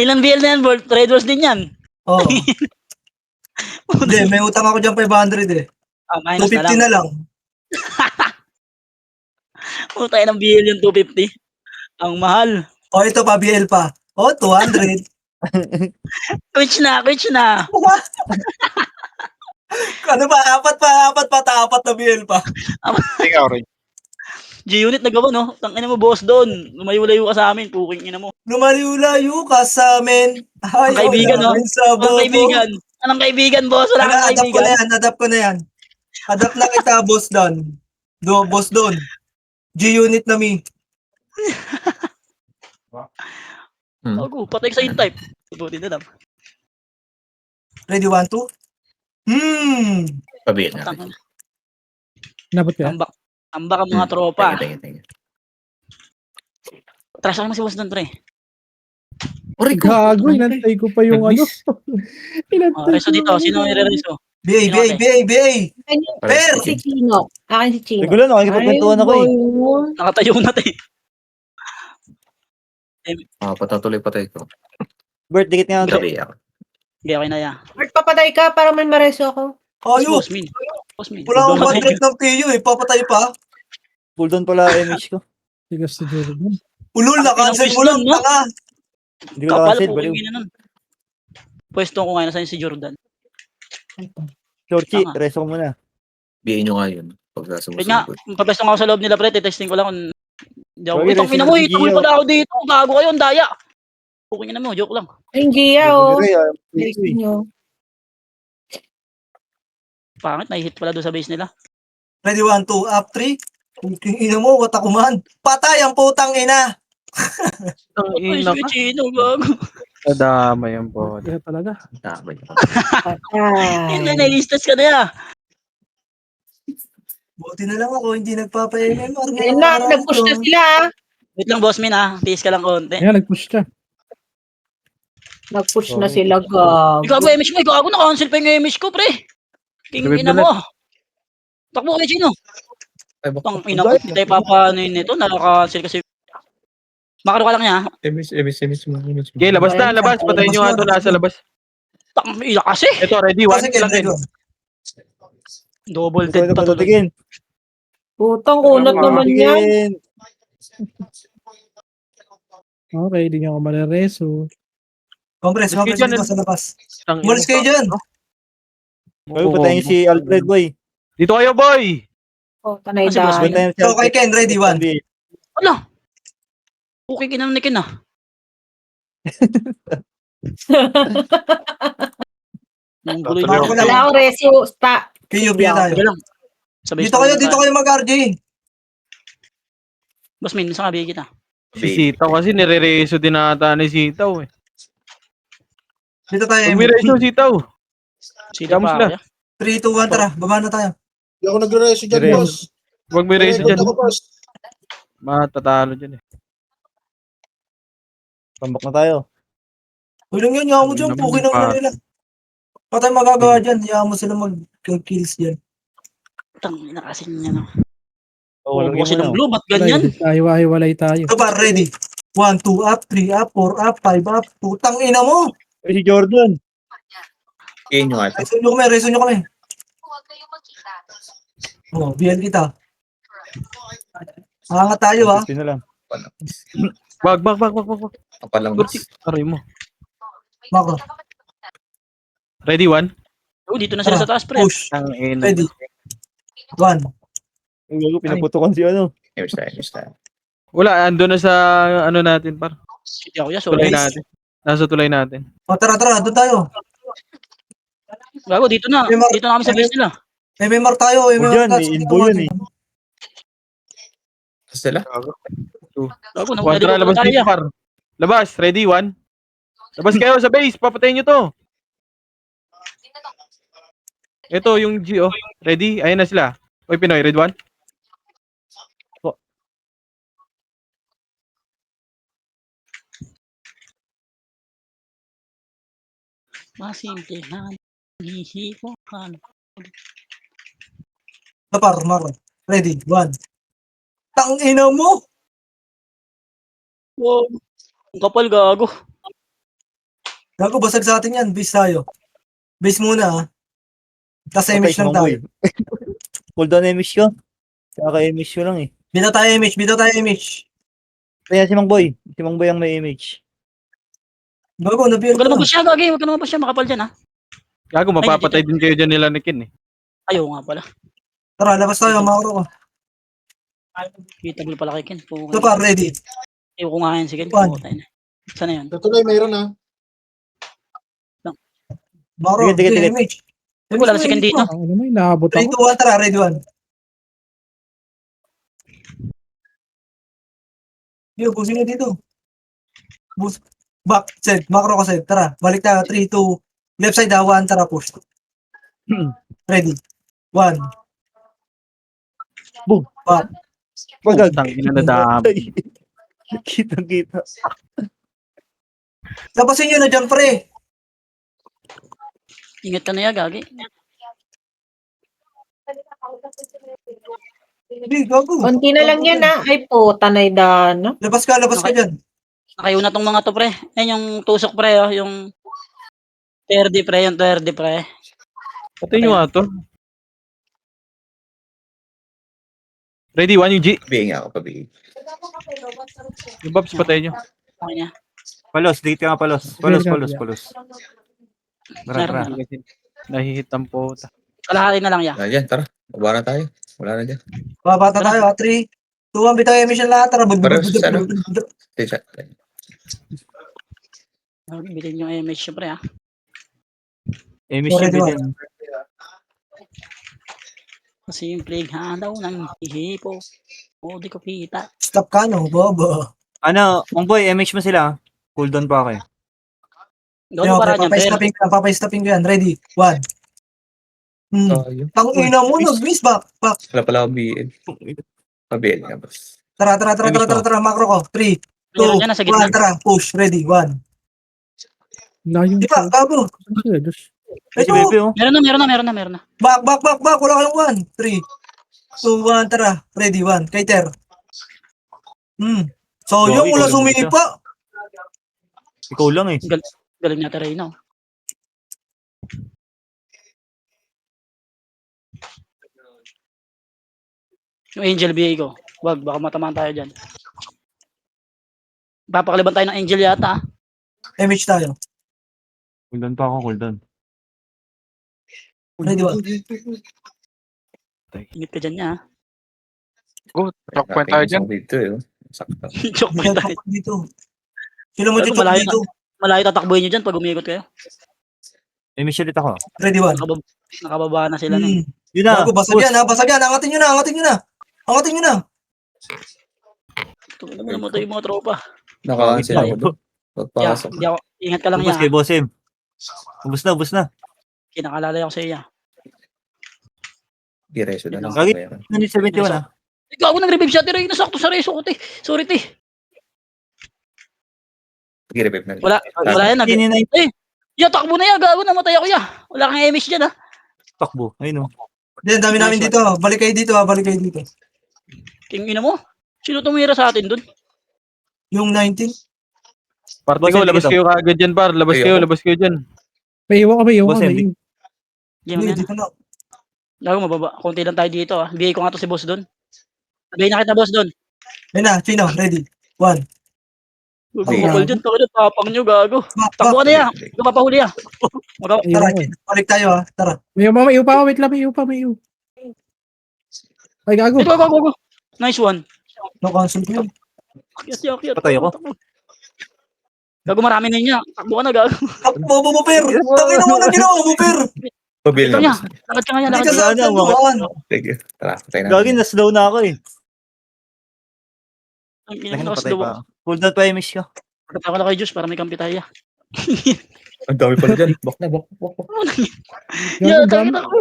Ilang BL na yan, Bolt? Red doors din yan. Oo. Hindi, may utang ako dyan 500 eh. Minus na 250 lang. na lang. Tayo ng BL yung 250. Ang mahal. O, ito pa, BL pa. O, 200. Quitch na. Ano ba? Apat na BL pa. Ikaw rin. G-Unit nagawa, no? Tangina mo, boss doon. Lumayo-layo ka sa amin. Puking ina mo. Lumalayo ka sa amin. Ay, Ang kaibigan, no? Sa Anong kaibigan, boss? Wala kang kaibigan. Adapt ko na yan. Adapt na kita, boss Don. Boss Don. G-Unit na mi. Ako, patay ka sa in-type. Buti na lang. Ready, 1, 2? Pabihin na. Tangina. Nabot ka? Ambak ang mga tropa. Thank you. Trash ako mo si boss doon, pre. Gago, inantay ko pa yung ano. Reso dito. Sino may re-reso? BA. Per! Si Chino. Akin si Chino. Nagulo na, nakikipagkwentuhan ako eh. Nakatayo na tayo. Patatuloy patay ko. Bert, dikit nga ako. Gabi ako. Okay, okay na yan. Bert, papatay ka para may mareso ako. Ayos! Boss Min. Wala akong contract ng PU eh. Papatay pa. Full down pala image ko. Tigas si Jordan. Ulul, na-cancel mo lang. No? Tanga. Hindi ko Kapal nakasil, po baliw. yung nun. Pwesto ko ngayon na si Jordan. Shorty, Tama. reso ko muna. Bihin nyo nga yun. Pag Wait nga, sumusunod. papesto nga ako sa loob nila, pre. Testing ko lang kung... Hindi ako. Sorry, Itong resume mo, ni itong Gio. pala ako dito. Gago kayo, ang daya. Puking ina mo, joke lang. Ay, Gia, oh. Ray, Base nyo. Pangit, nahihit pala doon sa base nila. Ready, 1, 2, up 3. Puking ina mo, what a command. Patay ang putang ina. Ang Ay, ina si ka. Chino, gago. Nadama yan po. Kaya talaga. Tama yun. Hindi, nailistas ka na yan. Buti na lang ako, hindi nagpapa-MMR. Ayun na, nag-push na sila. Wait lang, boss min ah. Tiis ka lang konti. Ayan, nag-push siya. Nag-push na sila, gago. Ikaw, MH mo. Ikaw, na-cancel pa yung MH ko, pre. King Revive ina na mo. Takbo kay Gino. Tang ina mo. Hindi tayo papaano yun nito. Naka-cancel kasi. Makano ka lang niya. Okay, labas na, labas. Patayin nyo nga ito nasa labas. Tang ina kasi. Ito, ready, one. Kasi Lagin. Double Ito dead na pa tuloy. patatigin. Putang kunat naman yan. Okay, di niya ako malareso. Compress Let's get dito yan. sa labas. Tang ina Umalis mo. kayo dyan. Boy, patayin si Alfred, boy. Dito kayo, boy. Oh, tanay Kasi boss, dahil. Patayin si So, Alfred. kay Ken, ready, one. Ala. Okay, kinam ni Ken ah. Yung gulo Tuloy yung ako. Wala akong reso. PUP na tayo. Sige lang. Sabay Dito kayo mag-RJ. Boss min, saan kabi kita? Si Sitaw kasi nire-reso din ata ni Sitaw eh. Dito tayo. Pag may reso, Sitaw. Sila Gamos pa na. kaya? 3, 2, 1, tara. Baba na tayo. Hindi ako nagre-reso dyan, Dire. boss. Huwag may reso dyan. Ako, boss. Matatalo dyan eh. Tambak na tayo. Uy lang yan, yaman mo dyan. Puki naman nila. Patay magagawa dyan. Yaman mo sila mag-kills dyan. Tang ina kasi niya no. Oh, walang Bukas silang yan. blue, ba't ganyan? Hiwa-hiwalay tayo. Ito pa, ready. 1, 2 up, 3 up, 4 up, 5 up. Putang ina mo. Si Jordan. Kaya nyo nga ito. Reso nyo kami. Oh, BL kita. Angat tayo ha. 50 na lang. Wag. Kapalang Gurti. Aray mo. Mako. Ready, one? Oh, dito na sila sa taas, pre. Push. Ang ina. Ready. 1. Ang gago, pinaputukan si ano. Image tayo. Wala, ando na sa ano natin, par. Hindi ako ya, Tulay sorry. natin. Nasa tulay natin. O tara, doon tayo. Gago, dito na. Dito na kami sa base nila. MMR tayo, O dyan, MMR may info yun eh. Sila? Gago, Quadra, labas tayo dito, ya. par. Labas, ready, one? Labas kayo sa base, papatayin nyo to. Ito, yung G, oh. Ready? Ayan na sila. Oy, Pinoy, red one? Masimple na. Hihipo ka. Tapar, Mako. Ready. 1. Tang ina mo. Wow. Ang kapal, gago. Gago, basag sa atin yan. Base tayo. Base muna ha. Tapos MH lang tayo. Pull down MH ko. Kaka-MH ko lang eh. Bitaw tayo MH. Kaya si Mang Boy. Si Mang Boy ang may MH. Gago, nabiyan Huwag ka ko naman na. ba siya, gagi. Huwag ka naman ba siya makapal dyan, ha? Gago, mapapatay din kayo dyan nila ni Kin, eh. Ayaw nga pala. Tara, labas tayo. Makro ko. Kita mo pala kay Ken. Ito pa, ready. Ayaw ko nga yan si Ken. One. Putay na. Saan na yun? Tuloy, mayroon ah. Makro, Sige. MH. Wala na si Ken dito. Ang ano mo, inaabot 3, ako. 2, 1, tara. Ready, 1. Yo, busin nyo dito. Back, set. Makro ka set. Tara, balik tayo. 3, 2. Left side, 1. Tara, push. Ready. 1. Boom. Back. Pagag. Tang ina na dami. Kita. Lapasin nyo na dyan, pre. Ingat ka na ya, gagi. Hindi, gago. Konti na lang yan, ha? Ay, po, tanay dahil. Labas ka dyan. Nakayo na tong mga to, pre. Ayun yung tusok, pre, oh. Yung Terdi, pre. Yung Terdi, pre. Patayin nyo nga to. Ready, one, yung G. Pabihin nga ako, pabihin. Yung Babs, patayin nyo. Okay niya. Palos, date ka nga palos. Palos. Tara. Nahihit ang pota. Kalahati na lang, ya. Yan, tara. Baba na tayo. Wala na dyan. Babata tayo, 3, 2, 1. Bitaw emission lahat. Tara, Pares, ano? Stay. Bilhin yung MH, pre, ha. MH Ready, yung one. din. Simpleng hanaw ng hihipo. O, di ko kita. Stop ka, no? Bobo. Ano, Mang Boy, MH mo sila. Cool down pa kayo. Gawin para dyan, pre. Papay-stopping ko yan. Ready, 1. Tayo. Tangina mo, nag-miss back. Wala pala ako BL. BL nga, boss. Tara, macro ko. 3, 2, Meron niya, nasa gitna. 1, tara, push, ready, 1. Layo. Di ba, gago. Saan sila, Josh? Ay, si Ito, Bebe, oh. Meron na. back. Wala kayong 1. 3, 2, 1, tara, ready, 1. Kay Ter. So, Sorry, yung wala ikaw lang sumipa. Ikaw lang eh. Galing natin Reyna. Oh. Yung Angel BA ko. Wag, baka matamaan tayo dyan. Papakaliban tayo ng Angel yata. MH tayo. Cooldown pa ako, cooldown. Ready, 1. Ingit ka dyan niya. Go, talk point tayo dyan. Dito eh. Sakto. Joke Hindi ba ka tayo? dito. Sino mo Gago, chuchok malayo dito? Malayo tatakbuhin nyo dyan pag umikot kayo. May mission ulit ako. Ready, 1. Nakababa na sila nun. Yun na. Bago, basag yan, ha? Basag yan. Angatin nyo na. Ito naman namatay yung mga tropa. Naka-cancel ako doon. Yeah, Pagpasok. hindi ako, ingat ka lang Ubus kay yan. Boss M. Ubus na. Kinakalalay ako sa iya. Diretso na lang. Gagi- Meron. 71 ah. Ikaw ako nag-revive siya. Tira, nasakto sa reso ko, te. Sorry, te. Pag-revive na. Wala yan. Ya, takbo na yan. Gago, namatay ako ya. Wala kang MS dyan, ha. Takbo. Ayun oh. Hindi, dami namin dito. Balik kayo dito. King ina mo. Sino tumira sa atin dun? Yung 19. Parte Boss, ko, hindi labas kita. kayo kagad dyan, par. Labas kayo dyan. May iwan ka. Boss, hindi. Game na yan. Dito na. Gago, mababa. Konti lang tayo dito, ha. Bigay ko nga to si boss dun. Sabihin na kita, boss dun. Ayun na, Chino, ready. 1. Kapal dyan. Takot tapang nyo, gago. Takbo ka na yan. Huwag ka papahuli, ha. Tara, balik tayo, ha. Tara. May iwan pa. Wait lang, may iwan. Ay, gago. Go. Nice one. No cancel ko yun. Akyat. Patay ako. Gago, marami na niya. Takbo ka na, gago. Bobo, Per. Tangin mo na ginawa mo, Per. Pabil Ito na. niya. boss. Lakad ka nga niya. Hindi Lakad ka ka. sa atin. Thank you. Tara, patay na. Gagi, na-slow na ako eh. Ang ina mo, Patay nakaslow pa. ako. Cooldown pa MS ka. Pagkataka ko na kay Diyos para may kampi tayo. Ang dami pala dyan. Bak na. Yeah, Gago, tangin dami. ako.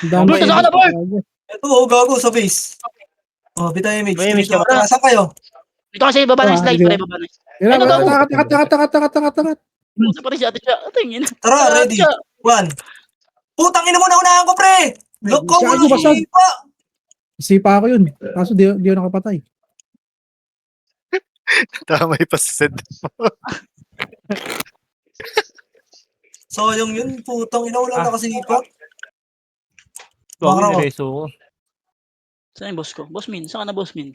Dami. Bro, saan ka na, Bart? Ito, gago sa face. Oh, bitay image. May image ka ba? Saan kayo? Dito kasi baba ng slide. Ah, Pare, baba na. Yan, Ano daw? takat. Puso pa rin siya. Tingin. Tara, ready. 1. Putang ina mo na unahan ko, pre. Look ko, Gago, wala basag. sipa. Sipa ako yun. Kaso di ako nakapatay. Tama pa si Sed. So, yung yun, putang ina, wala na kasi ipa. Gagi, Makaraw. nireso ko. Saan yung boss ko? Boss Min. Saan ka na, Boss Min?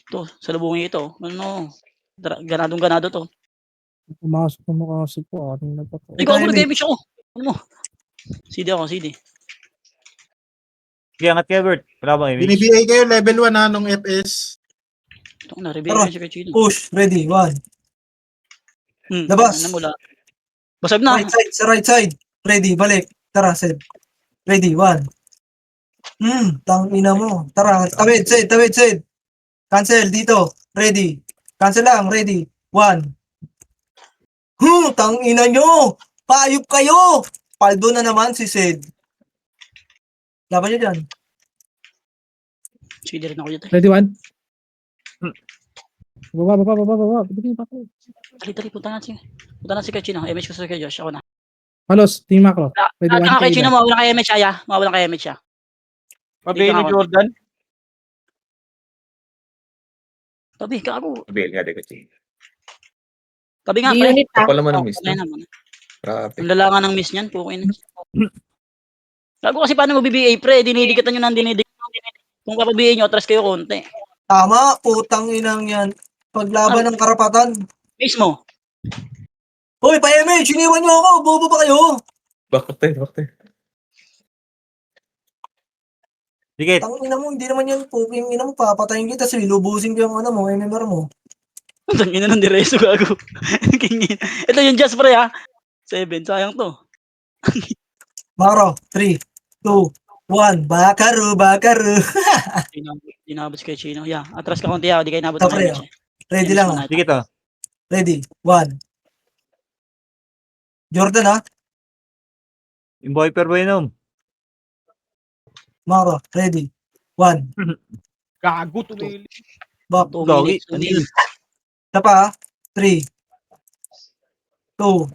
Ito, sa lubungin ito. Ano? Ganadong-ganado to. Pumasok mo kasi po. Ating nagpatay. Ikaw ako nag-image ako. Ano mo? CD ako, CD. Kaya angat kaya Bert. Wala bang image? Binibigay kayo level 1 ha, nung FS. Ito na, reveal Tara. ko si Kachino. Push, ready. 1. Labas. Ano mula? Basag na. Right side, sa right side. Ready, balik. Tara, Sed. Ready, 1. Tang ina mo. Tara, tawid, Sed. Cancel, dito. Ready. Cancel lang, ready. 1. Tang ina nyo. Paayop kayo. Paldo na naman si Sed. Laban nyo dyan. CD rin ako dito. Ready, 1? Baba. Dali, baba. Dali, punta na si Kachino. Image ko sa kay Josh. Ako na. Halos, team macro. Ready, Lahat 1. ka kay Chino, mawala kay image siya. Mawala kay image siya. Mabili ni Jordan. Tabi, kago. Pabil nga, deko. Tabi nga, Di pre. unit, Kapala mo ng miss. Patay naman. Grabe. Ang lalangan ng miss niyan, pukin. Gago kasi paano mo BBA, pre? Dinidikatan nyo ng dinidik. Kung kapag-BA nyo, atras kayo konti. Tama, putang inang yan. Paglaban ng karapatan. Mismo. Hoy, pa-image, iniwan nyo ako. Bobo ba kayo? Bakit? Dikit. Tang ina mo, hindi naman yan. Puking ina mo, papatayin kita. Kasi lubusin ko yung ano mo, MMR mo. Ang ina ng direso, gago. Kingin. Ito yung just pre, ha? 7, sayang to. Maro, 3, 2, 1. Bakaru. Inabot si kay Chino. Yeah, atras ka konti, ha? Di kayo inabot ng Tapre, image. Ready lang, ha? Dikit ah. Ready, 1. Jordan, ha? Yung Viper ba yun, Maro, ready. 1. Gago, tumili. Back. 2 Gagi, minutes. ano yun? Isa pa, 3. 2.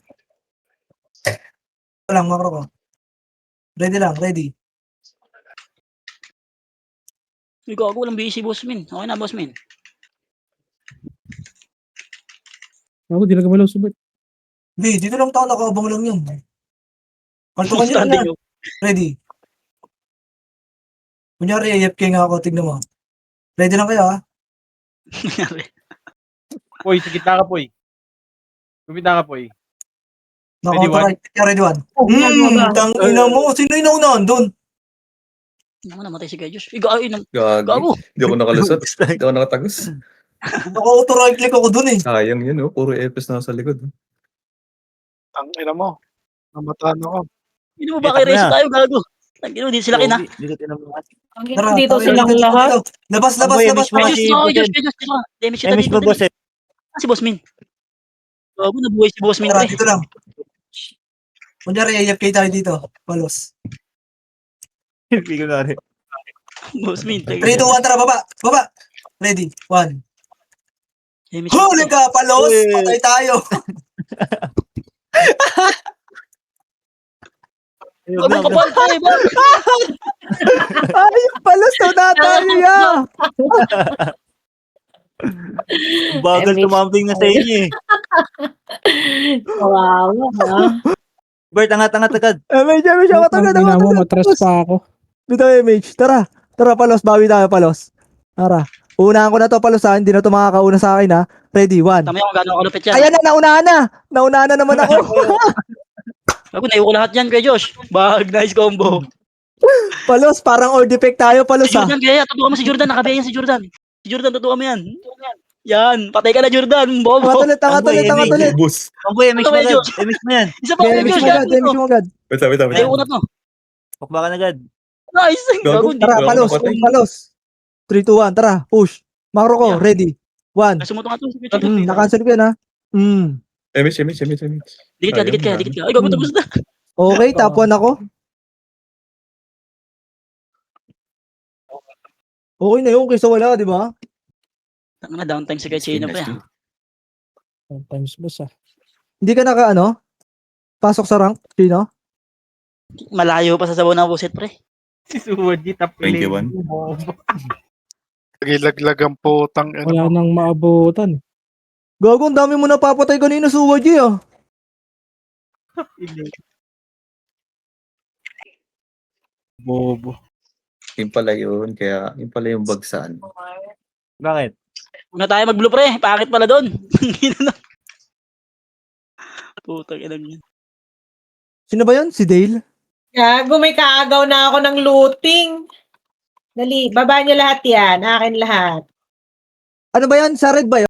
Walang makro ko. Ready lang, ready. Uy, gago, walang busy, boss min. Okay na, boss min. Ako, di na gumalaw subot. Hindi, dito lang tayo nakaabang lang yun. Kaltukan nyo lang Standing yan. Ready. Kunyari, AFK nga ako, tignan mo. Ready lang kayo, ha? Poy, sa gitna ka, Poy. Gumita ka, Poy. Ready, Naka-auto-right. Yeah, ready, 1. Gumagawa. Tang ina mo. Sino yung naunahan doon? Naku, namatay si Gayos. Uy, gago. Gagi. Hindi ako nakalusot. Hindi ako nakatagos. Naka-auto-right click ako doon, eh. Sayang yun, oh. Puro Epes na sa likod. Ang ina mo. Namataan ako. Hindi mo ba Kita kay mo race na. tayo, gago? Tangino, di sila kina. Hindi ko tinamukat. Ang ina, dito silang dito, lahat. dito. Labas, labas, Boy, labas. miss mo labas. si Gayos, Bosen. Gayos, tira. Damage kita Miss dito. mo, boss, eh. Si boss min. Gago, nabuhay si boss min, Tara, pre. dito lang. Kunyari, AFK tayo dito. Palos. Hindi ko na rin. Boss min. 3, 2, 1, tara, baba. Baba. Ready, 1. Damage Huli kita. ka, Palos! Uy. Patay tayo. Gago, kapal tayo, ba? Ay, palos daw na tayo ya. Bagal Miss- tumambling na sa inyo, eh. Kawawa, ha? Bert, angat-angat agad. Medyo ako Putang tagad. ina mo, matras pa ako. Dito, MH. Tara. Tara, palos. Bawi tayo, palos. Tara. Unahan ko na to, palos, ha. Hindi na to makakauna sa akin, ha. Ready, 1. Tama yung gano'ng kalupit yan. Ayan na, naunahan na. Naunahan na naman ako. Gago, naiwan ko lahat yan, Kuya Josh. Bag, nice combo. Palos, parang all defect tayo, palos, Si ha. Jordan, kaya tatuwa mo si Jordan. Nakabiya yan si Jordan. Si Jordan, tatuwa mo yan. Yan, patay ka na, Jordan. Bobo. Angat ulit, angat ulit, angat ulit. Bus. Pangboy, MH mo Ano ba, agad. Diyos? MH mo yan. Isa pa, Kuya Damage Josh. mo agad, damage mo agad. Wait, wait, wait. Ayoko na to. Pakbakan agad. Nice. Gago, hindi. Tara, Gago, palos, napatay. palos. 3, 2, 1, tara, push. Makro ko, Yeah. ready. 1. Sumuto nga to. si Kuya Josh. Nakancel ko yan, ha. Emish. Dikit ka, dikit ka, dikit ka. Ay, gago, tapos na. Okay, top 1 ako. Okay na yun, kaysa wala, di ba? Tanga na, downtime si Kuya Chino, pre. Sometimes boss, ah. Hindi ka naka, pasok sa rank, Chino? Malayo pa sa sabaw ng buset, pre. Si Suwaji, top 21. Nagilaglag ang putang ina Wala mo. nang maabutan. Gago, ang dami mo napapatay kanina, Suwaji, ah. Bobo. Yung pala yun. Kaya, yung pala yung bagsan. Bakit? Huwag na tayo mag-blue, pre. Pakit pala doon. Putang ina niya. Sino ba yun? Si Dale? Gago, may kaagaw na ako ng looting. Dali, baba niyo lahat yan. Akin lahat. Ano ba yan? Sa red ba yun?